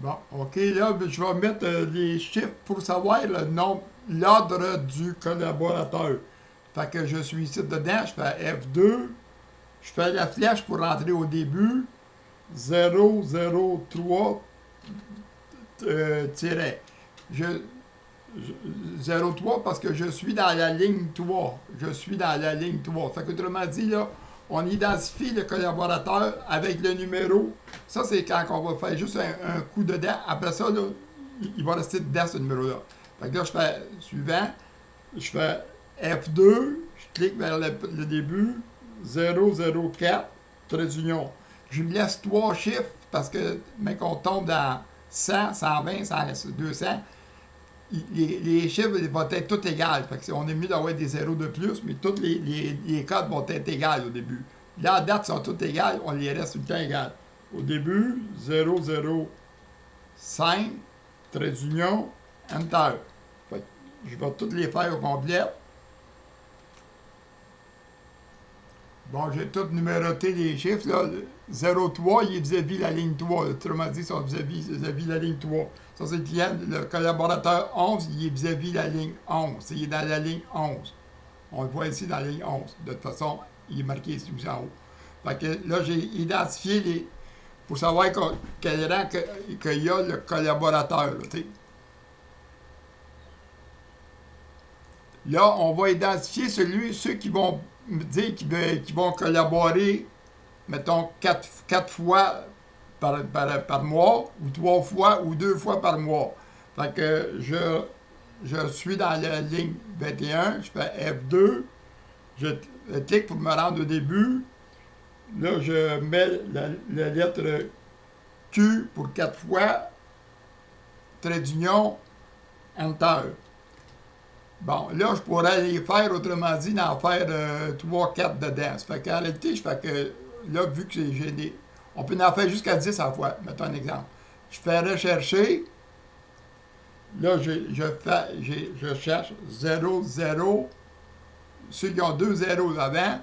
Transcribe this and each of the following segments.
Bon, OK, là, ben, je vais mettre les chiffres pour savoir le nombre, l'ordre du collaborateur. Fait que je suis ici dedans, je fais F2, je fais la flèche pour rentrer au début, 003 tiret. Je, 03 parce que je suis dans la ligne 3. Je suis dans la ligne 3. Fait qu'autrement dit, là, on identifie le collaborateur avec le numéro. Ça, c'est quand on va faire juste un coup dedans. Après ça, là, il va rester dedans ce numéro-là. Fait que là, je fais suivant. Je fais F2. Je clique vers le début. 004. Trait d'union. Je me laisse 3 chiffres parce que, mais qu'on tombe dans 100, 120, 200, les chiffres vont être tous égaux. Fait que on est mieux d'avoir des zéros de plus, mais tous les codes vont être égaux au début. Là, à date, sont tous égaux, on les reste tout le temps égaux. Au début, 005, trait d'union, Enter. Fait que je vais toutes les faire au complet. Bon, j'ai tout numéroté les chiffres. Là. 03, il est vis-à-vis la ligne 3. Autrement dit, ils sont vis-à-vis la ligne 3. Ça, c'est le client. Le collaborateur 11, il est vis-à-vis la ligne 11. Il est dans la ligne 11. On le voit ici dans la ligne 11. De toute façon, il est marqué ici aussi en haut. Fait que là, j'ai identifié les... pour savoir quel rang qu'il y a le collaborateur. Là, on va identifier ceux qui vont me dire qu'ils vont collaborer, mettons, 4 fois par mois, ou 3 fois, ou 2 fois par mois. Fait que je suis dans la ligne 21, je fais F2, je clique pour me rendre au début. Là, je mets la lettre Q pour 4 fois, trait d'union, Enter. Bon, là, je pourrais les faire, autrement dit, d'en faire 3-4 dedans. Ça fait qu'en réalité, je fais que, là, vu que j'ai des... On peut en faire jusqu'à 10 à la fois. Mettons un exemple. Je fais rechercher. Là, je cherche 0, 0. Ceux qui ont 2 zéros avant,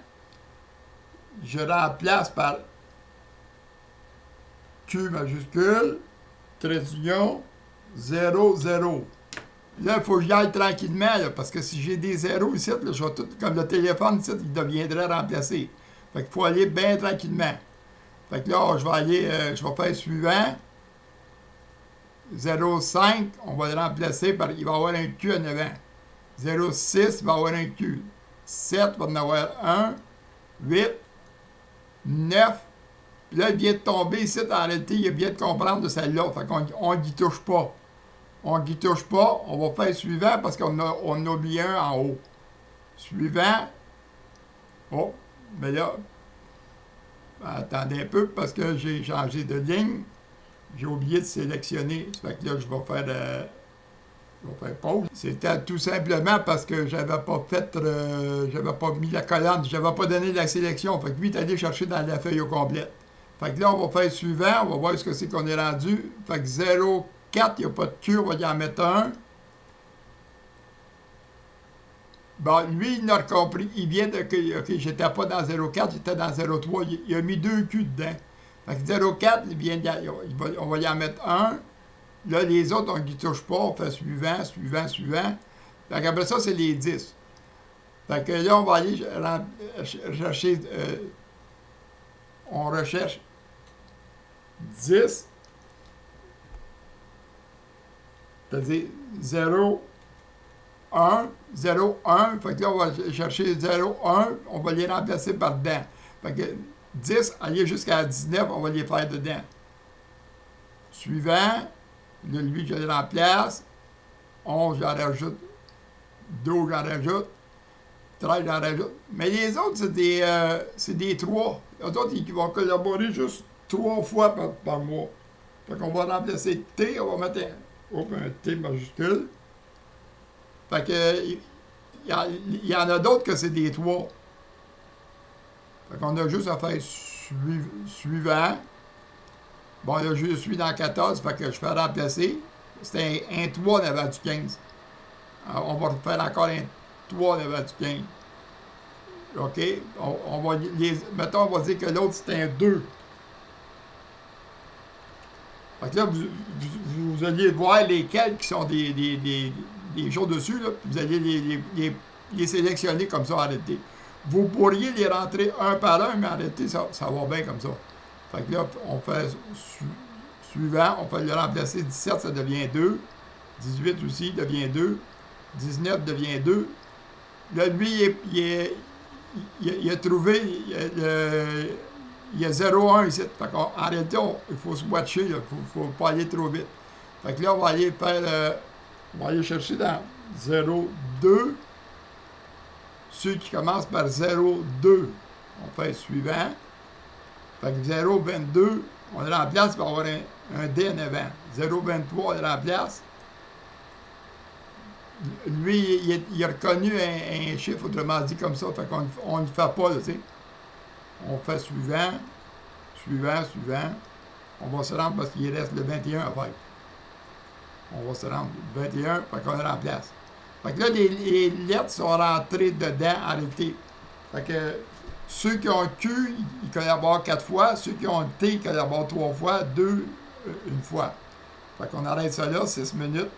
je remplace par Q majuscule, trait d'union, 0, 0. Là, il faut que j'y aille tranquillement, là, parce que si j'ai des zéros ici, là, je vais tout, comme le téléphone ici, il deviendrait remplacé. Fait qu'il faut aller bien tranquillement. Fait que là, je vais aller, je vais faire suivant. 0,5, on va le remplacer par, il va y avoir un Q en avant. 0,6, il va y avoir un Q. 7, il va en avoir un. 8, 9. Puis là, il vient de tomber ici, en réalité, il vient de comprendre de celle-là. Fait qu'on n'y touche pas. On n'y touche pas, on va faire suivant parce qu'on a oublié un en haut. Suivant. Oh, mais là, attendez un peu parce que j'ai changé de ligne. J'ai oublié de sélectionner. Ça fait que là, je vais faire pause. C'était tout simplement parce que j'avais pas mis la colonne, j'avais pas donné la sélection. Fait que lui, il est allé chercher dans la feuille au complet. Fait que là, on va faire suivant, on va voir ce que c'est qu'on est rendu. Fait que 0, 4, il n'y a pas de Q, on va y en mettre un. Bon, lui, il a compris. Il vient de que j'étais pas dans 0,4, j'étais dans 0,3. Il a mis 2 Q dedans. Fait que 0,4, on va y en mettre un. Là, les autres, on n'y touche pas. On fait suivant, suivant, suivant. Fait qu'après ça, c'est les 10. Fait que là, on va aller chercher... on recherche 10. C'est-à-dire 0, 1, 0, 1. Fait que là, on va chercher 0, 1. On va les remplacer par dedans. Fait que 10, aller jusqu'à 19, on va les faire dedans. Suivant. Là, lui, je le remplace. 11, j'en rajoute. 12, j'en rajoute. 13, j'en rajoute. Mais les autres, c'est des 3. Les autres, ils vont collaborer juste 3 fois par mois. Fait qu'on va remplacer T, on va mettre un T majuscule. Fait que, il y en a d'autres que c'est des 3. Fait qu'on a juste à faire suivant. Bon, là, je suis dans 14, fait que je fais remplacer. C'est un 3 en avant du 15. Alors, on va faire encore un 3 en avant du 15. OK? On va mettons, on va dire que l'autre, c'est un 2. Fait que là, vous alliez voir lesquels qui sont des jours dessus, là, puis vous alliez les sélectionner comme ça en réalité. Vous pourriez les rentrer un par un, mais en réalité, ça va bien comme ça. Fait que là, on fait suivant, on peut le remplacer. 17, ça devient 2. 18 aussi devient 2. 19 devient 2. Là, lui, il a trouvé, il y a 0,1 ici. Fait qu'en réalité, il faut se watcher, il ne faut pas aller trop vite. Fait que là, on va aller faire, on va aller chercher dans 0,2. Ceux qui commencent par 0,2, on fait suivant. Fait que 0,22, on le remplace pour avoir un D en avant. 0,23, on le remplace. Lui, il a reconnu un chiffre, autrement dit comme ça, fait qu'on ne le fait pas, tu sais. On fait suivant, suivant. On va se rendre parce qu'il reste le 21 à faire. On va se rendre le 21, fait qu'on le remplace. Fait que là, les lettres sont rentrées dedans en réalité. Fait que ceux qui ont Q, ils collaborent 4 fois. Ceux qui ont T, ils collaborent 3 fois. 2, une fois. Fait qu'on arrête ça là, 6 minutes.